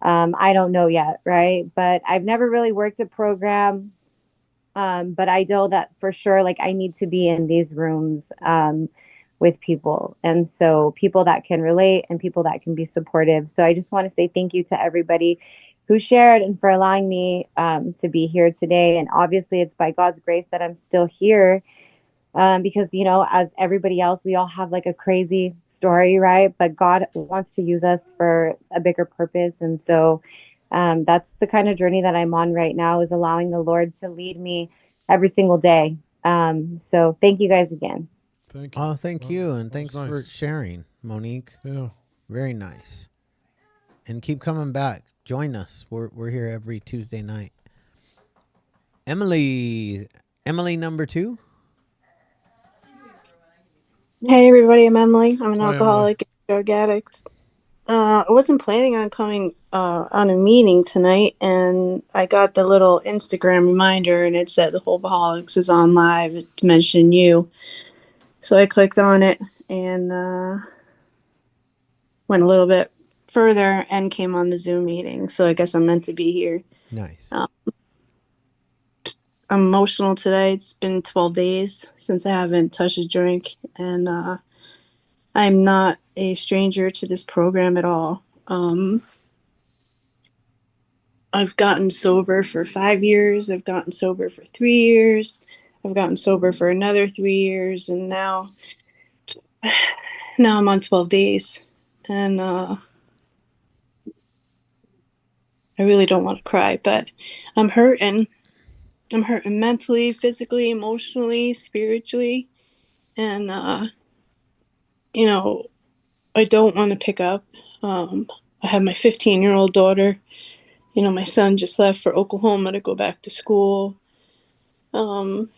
I don't know yet, right? But I've never really worked a program. But I know that for sure, like I need to be in these rooms with people. And so people that can relate and people that can be supportive. So I just want to say thank you to everybody who shared and for allowing me to be here today. And obviously it's by God's grace that I'm still here because, as everybody else, we all have like a crazy story, right? But God wants to use us for a bigger purpose. And so that's the kind of journey that I'm on right now, is allowing the Lord to lead me every single day. So thank you guys again. Thank you. Oh, thank you. And thanks nice. for sharing, Monique. Yeah. Very nice. And keep coming back. Join us. We're here every Tuesday night. Emily number 2. Hey everybody, I'm Emily. I'm an Hi, alcoholic and drug addict. I wasn't planning on coming on a meeting tonight, and I got the little Instagram reminder, and it said the Hopeaholics is on live. It mentioned you, so I clicked on it and went a little bit further and came on the Zoom meeting. So I guess I'm meant to be here. Nice. I'm emotional today. It's been 12 days since I haven't touched a drink, and I'm not a stranger to this program at all. I've gotten sober for 5 years. I've gotten sober for 3 years. I've gotten sober for another 3 years, and now I'm on 12 days, and I really don't want to cry, but I'm hurting. I'm hurting mentally, physically, emotionally, spiritually. And, you know, I don't want to pick up. I have my 15-year-old daughter. You know, my son just left for Oklahoma to go back to school. I'm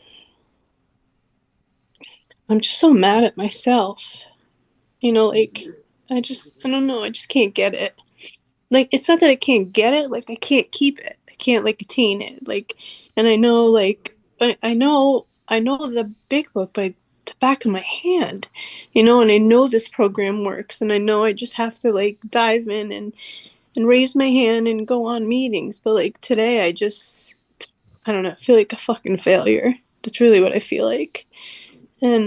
just so mad at myself. You know, like, I don't know. I just can't get it. Like, it's not that I can't get it. Like, I can't keep it. I can't, like, attain it. Like, and I know, like, I know the big book by the back of my hand, you know, and I know this program works, and I know I just have to, like, dive in and raise my hand and go on meetings. But, like, today I don't know, I feel like a fucking failure. That's really what I feel like. And,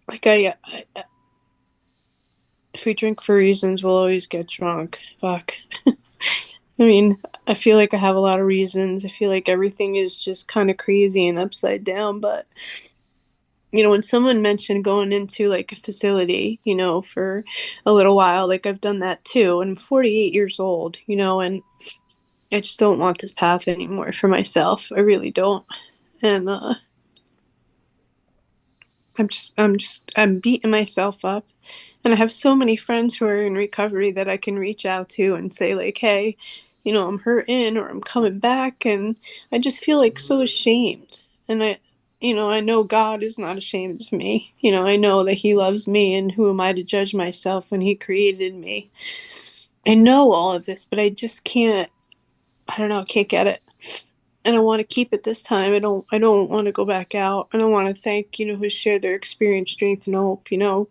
like, if we drink for reasons, we'll always get drunk. Fuck. I mean, I feel like I have a lot of reasons. I feel like everything is just kind of crazy and upside down. But, you know, when someone mentioned going into like a facility, you know, for a little while, like I've done that too. And I'm 48 years old, you know, and I just don't want this path anymore for myself. I really don't. And I'm beating myself up. And I have so many friends who are in recovery that I can reach out to and say, like, hey, you know, I'm hurting or I'm coming back. And I just feel like so ashamed. And I know God is not ashamed of me. You know, I know that He loves me, and who am I to judge myself when He created me? I know all of this, but I just can't, I don't know, I can't get it. And I want to keep it this time. I don't want to go back out. And I want to thank, you know, who shared their experience, strength, and hope, you know,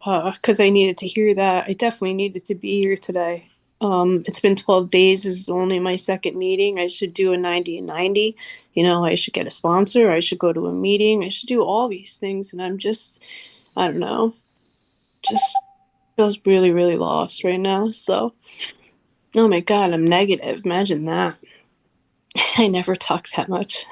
because I needed to hear that. I definitely needed to be here today. It's been 12 days. This is only my second meeting. I should do a 90 and 90. You know, I should get a sponsor. I should go to a meeting. I should do all these things. And I'm just, I don't know, just feels really, really lost right now. So, oh my God, I'm negative. Imagine that. I never talk that much.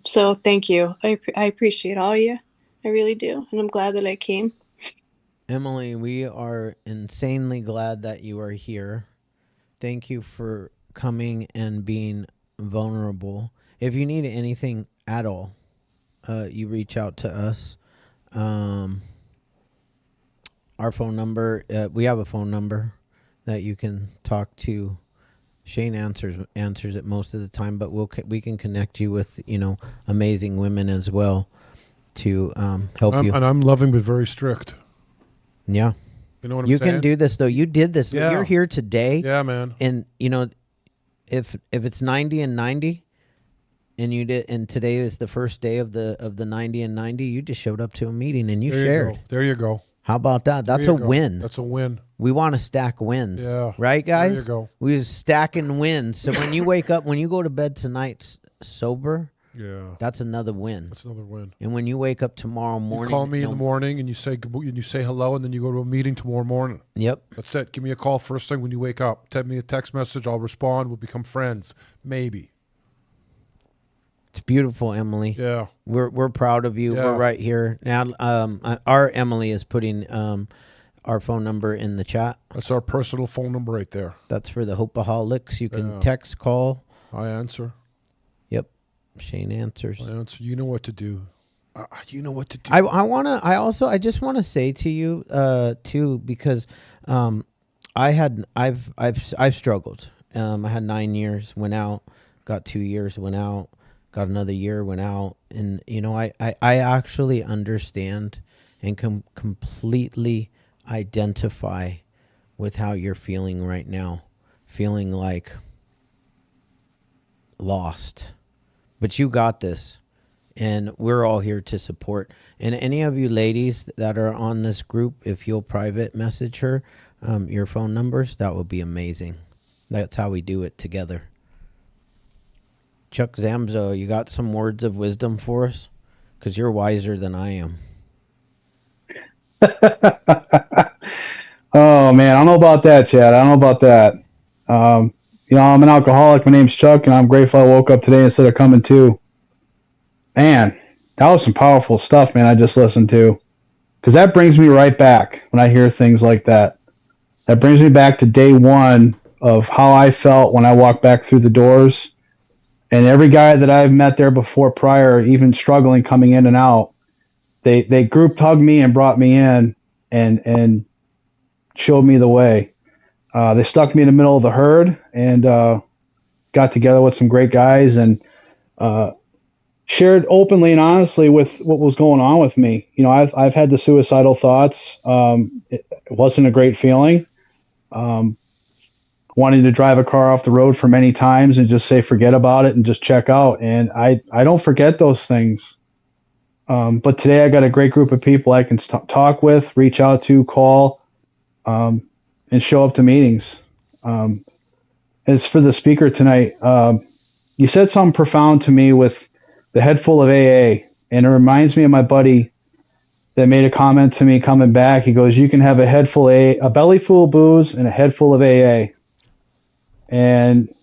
So thank you. I appreciate all you. I really do. And I'm glad that I came. Emily, we are insanely glad that you are here. Thank you for coming and being vulnerable. If you need anything at all, you reach out to us. Our phone number, we have a phone number that you can talk to. Shane answers it most of the time, but we can connect you with, you know, amazing women as well to help you. And I'm loving but very strict. Yeah. You know what I'm you saying? can do this though. You did this. Yeah. You're here today. Yeah, man. And you know, if it's 90 and 90 and you did, and today is the first day of the 90 and 90, you just showed up to a meeting and you shared. There you go. How about that? That's a win. That's a win. We want to stack wins. Yeah. Right, guys? There you go. We're stacking wins. So when you wake up, when you go to bed tonight sober, yeah, that's another win. That's another win. And when you wake up tomorrow morning, you call me in the morning and you say hello, and then you go to a meeting tomorrow morning. Yep. That's it. Give me a call first thing when you wake up. Send me a text message. I'll respond. We'll become friends. Maybe. It's beautiful, Emily. Yeah. We're proud of you. Yeah. We're right here. Now our Emily is putting our phone number in the chat. That's our personal phone number right there. That's for the Hopeaholics. You can text, call. I answer. Yep. Shane answers. I answer. You know what to do. You know what to do. I just want to say to you too, because I've struggled. I had 9 years, went out, got 2 years, went out, got another year, went out. And, you know, I actually understand and completely identify with how you're feeling right now, feeling like lost. But you got this, and we're all here to support. And any of you ladies that are on this group, if you'll private message her your phone numbers, that would be amazing. That's how we do it together. Chuck Zamzo, you got some words of wisdom for us? Because you're wiser than I am. Oh, man, I don't know about that, Chad. I don't know about that. You know, I'm an alcoholic. My name's Chuck, and I'm grateful I woke up today instead of coming to. Man, that was some powerful stuff, man, I just listened to. Because that brings me right back when I hear things like that. That brings me back to day one of how I felt when I walked back through the doors. And every guy that I've met there before, prior, even struggling coming in and out, they group hugged me and brought me in and showed me the way. They stuck me in the middle of the herd and got together with some great guys and shared openly and honestly with what was going on with me. You know, I've had the suicidal thoughts. It wasn't a great feeling. Wanting to drive a car off the road for many times and just say forget about it and just check out. And I don't forget those things. But today I got a great group of people I can talk with, reach out to, call, and show up to meetings. As for the speaker tonight, you said something profound to me with the head full of AA, and it reminds me of my buddy that made a comment to me coming back. He goes, "You can have a head full of a belly full of booze and a head full of AA," and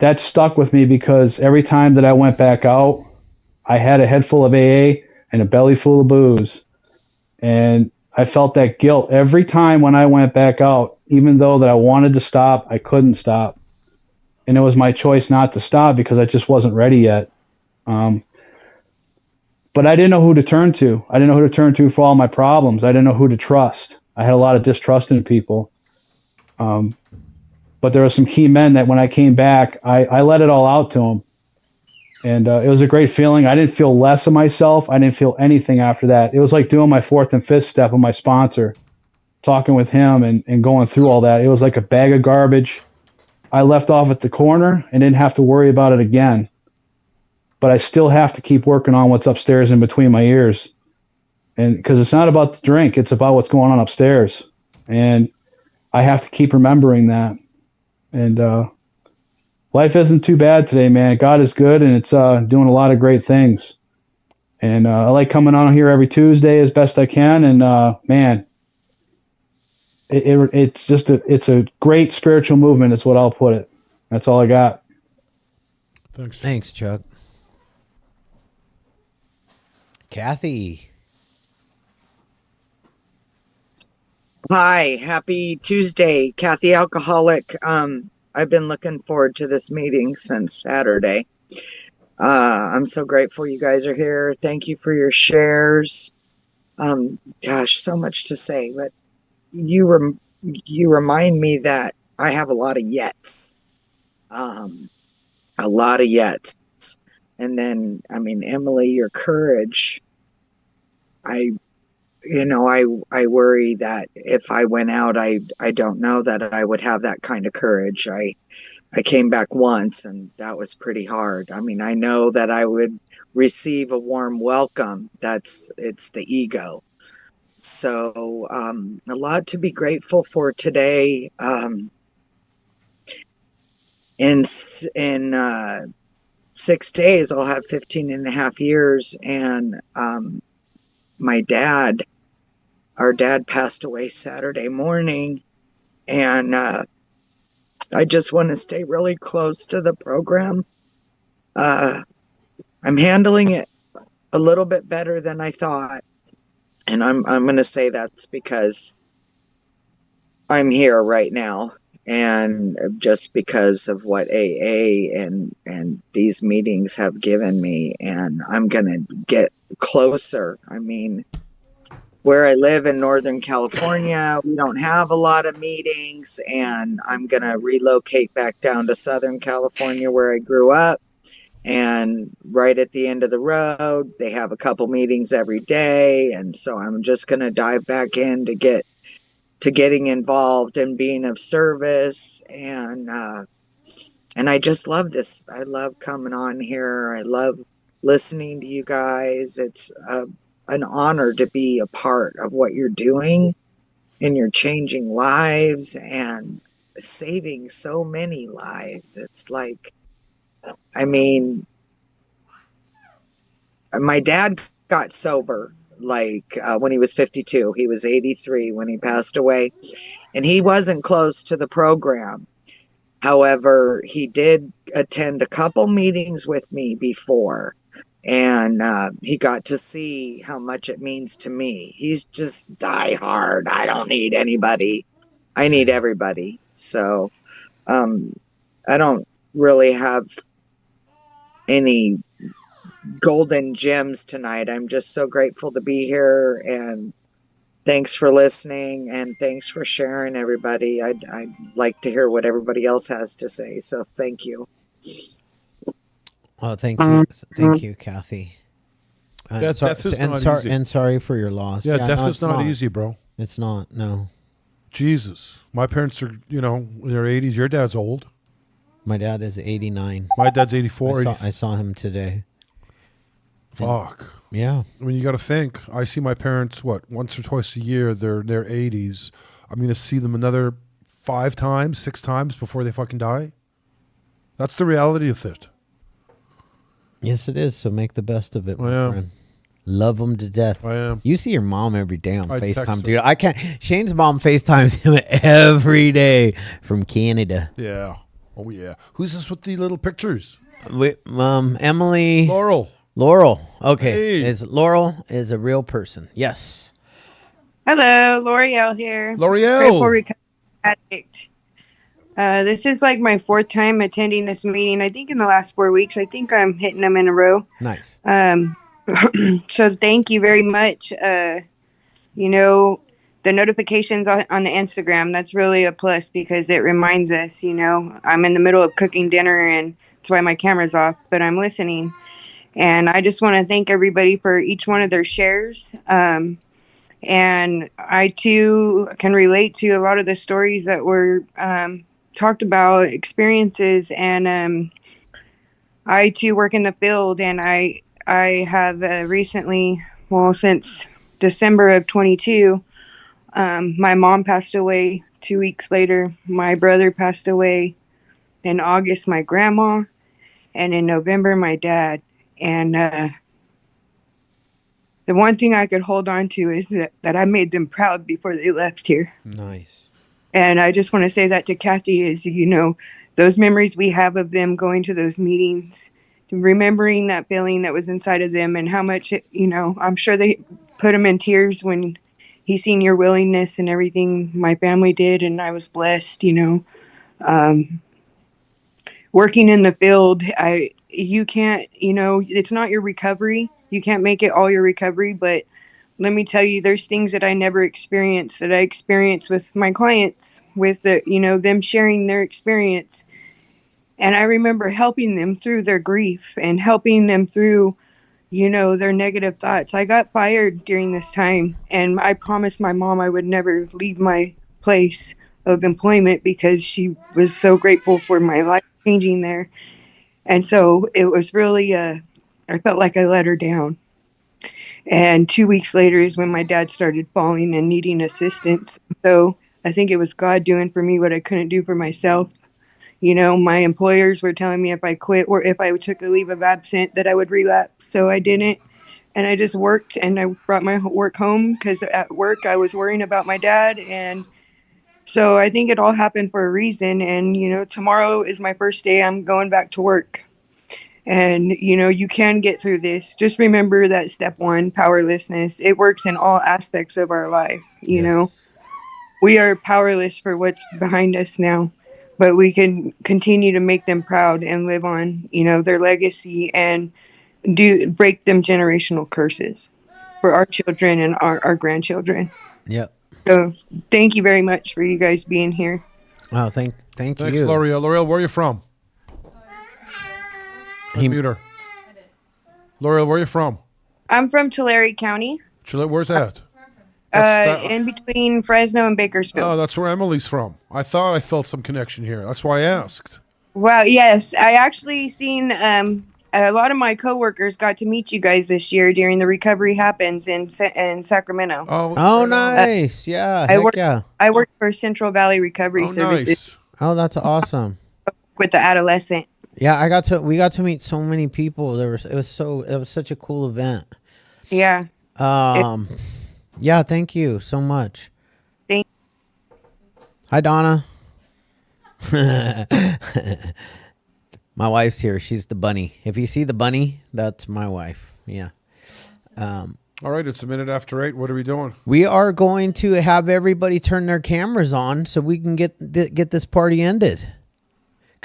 that stuck with me because every time that I went back out, I had a head full of AA and a belly full of booze, and I felt that guilt every time when I went back out, even though that I wanted to stop, I couldn't stop. And it was my choice not to stop because I just wasn't ready yet. But I didn't know who to turn to. I didn't know who to turn to for all my problems. I didn't know who to trust. I had a lot of distrust in people. But there were some key men that when I came back, I let it all out to them. And it was a great feeling. I didn't feel less of myself. I didn't feel anything after that. It was like doing my fourth and fifth step with my sponsor, talking with him and going through all that. It was like a bag of garbage. I left off at the corner and didn't have to worry about it again. But I still have to keep working on what's upstairs in between my ears. And because it's not about the drink, it's about what's going on upstairs. And I have to keep remembering that. And life isn't too bad today, man. God is good, and it's doing a lot of great things. And I like coming on here every Tuesday as best I can. And man, it's just it's a great spiritual movement is what I'll put it. That's all I got. Thanks, Chuck. Kathy. Hi, happy Tuesday, Kathy Alcoholic. I've been looking forward to this meeting since Saturday. I'm so grateful you guys are here. Thank you for your shares. Gosh, so much to say, but you remind me that I have a lot of yets. A lot of yets. And then, I mean, Emily, your courage. I worry that if I went out, I don't know that I would have that kind of courage. I came back once and that was pretty hard. I mean, I know that I would receive a warm welcome. It's the ego. So, a lot to be grateful for today. In 6 days, I'll have 15 and a half years. And, our dad passed away Saturday morning, and I just want to stay really close to the program. I'm handling it a little bit better than I thought, and I'm going to say that's because I'm here right now, and just because of what AA and these meetings have given me, and I'm going to get closer. I mean, where I live in Northern California, we don't have a lot of meetings, and I'm going to relocate back down to Southern California where I grew up. And right at the end of the road, they have a couple meetings every day. And so I'm just going to dive back in to getting involved and being of service. And I just love this. I love coming on here. I love listening to you guys. It's an honor to be a part of what you're doing, and you're changing lives and saving so many lives. It's like, I mean, my dad got sober when he was 52. He was 83 when he passed away, and he wasn't close to the program. However, he did attend a couple meetings with me before. And he got to see how much it means to me. He's just die hard. I don't need anybody. I need everybody. So I don't really have any golden gems tonight. I'm just so grateful to be here, and thanks for listening, and thanks for sharing, everybody. I'd like to hear what everybody else has to say, so thank you. Oh, thank you, Kathy. Death is not easy. And sorry for your loss. Yeah, death no, is not easy, bro. It's not. No. Jesus, my parents are, in their 80s. Your dad's old. My dad is 89. My dad's 84. I saw him today. Fuck. Yeah. I mean, you got to think. I see my parents, once or twice a year. They're in their 80s. I'm going to see them another 5 times, 6 times before they fucking die. That's the reality of it. Yes, it is. So make the best of it, my friend. Love them to death. I am. You see your mom every day on FaceTime, dude. her. I can't. Shane's mom FaceTimes him every day from Canada. Yeah. Oh, yeah. Who's this with the little pictures? Emily. Laurel. Okay. Hey. Laurel is a real person. Yes. Hello, L'Oreal here. L'Oreal. Grateful recovery addict. This is like my 4th time attending this meeting. I think in the last 4 weeks. I think I'm hitting them in a row. Nice. So thank you very much. The notifications on the Instagram, that's really a plus because it reminds us, I'm in the middle of cooking dinner and that's why my camera's off, but I'm listening. And I just want to thank everybody for each one of their shares. And I too can relate to a lot of the stories that were talked about, experiences, and I too work in the field, and I have recently, since December of 22, my mom passed away 2 weeks later. My brother passed away in August, my grandma, and in November, my dad. And the one thing I could hold on to is that I made them proud before they left here. Nice. And I just want to say that to Kathy is, those memories we have of them going to those meetings, remembering that feeling that was inside of them and how much, I'm sure they put them in tears when he seen your willingness and everything my family did. And I was blessed, working in the field. You can't, it's not your recovery. You can't make it all your recovery, but let me tell you, there's things that I never experienced that I experienced with my clients, with them sharing their experience. And I remember helping them through their grief and helping them through, their negative thoughts. I got fired during this time, and I promised my mom I would never leave my place of employment because she was so grateful for my life changing there. And so it was really, I felt like I let her down. And 2 weeks later is when my dad started falling and needing assistance. So I think it was God doing for me what I couldn't do for myself. My employers were telling me if I quit or if I took a leave of absence that I would relapse. So I didn't. And I just worked, and I brought my work home because at work I was worrying about my dad. And so I think it all happened for a reason. And, tomorrow is my first day. I'm going back to work. And, you can get through this. Just remember that step 1, powerlessness. It works in all aspects of our life. We are powerless for what's behind us now, but we can continue to make them proud and live on, their legacy and break them generational curses for our children and our grandchildren. Yep. So thank you very much for you guys being here. Oh, thank you. Thanks, L'Oreal. L'Oreal, where are you from? Unmute her. L'Oreal, where are you from? I'm from Tulare County. Where's that? In between Fresno and Bakersfield. Oh, that's where Emily's from. I thought I felt some connection here. That's why I asked. Well, yes. I actually seen a lot of my coworkers got to meet you guys this year during the Recovery Happens in Sacramento. Oh, nice. I worked for Central Valley Recovery Services. Nice. Oh, that's awesome. With the adolescent. Yeah, we got to meet so many people. It was such a cool event. Yeah. Yeah, thank you so much. Hi, Donna. My wife's here. She's the bunny. If you see the bunny, that's my wife. Yeah. All right, it's 8:01. What are we doing? We are going to have everybody turn their cameras on so we can get this party ended.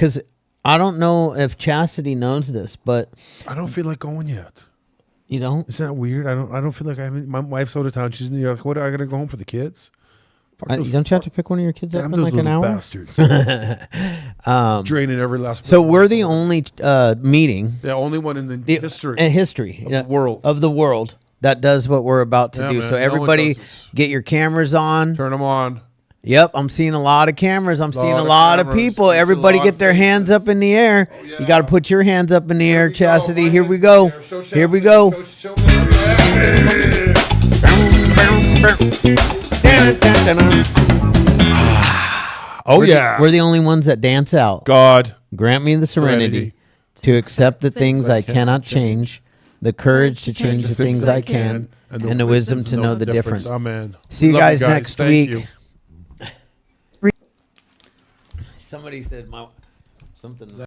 because I don't know if Chastity knows this, but I don't feel like going yet. You don't? Isn't that weird? I don't feel like I haven't. My wife's out of town. She's in New York. What? I gotta go home for the kids. Don't you have to pick one of your kids up in those like an little hour? bastards. Draining every last. So we're the only meeting. The only one in the history. In history of the world that does what we're about to Yeah, do. man, So no one everybody, does this. get your cameras on. Turn them on. Yep, I'm seeing a lot of cameras. I'm seeing a of lot of cameras. people. I see a Everybody lot get of their hands up in the air. You got to put your hands up in the air, Chastity. Here we go. Here we go. Oh, We're yeah. we're the only ones that dance out. God, grant me the serenity to accept the things I cannot change, the courage to change the things I can, and the wisdom to know the difference. Amen. See you Love guys next Thank week. you. Somebody said something.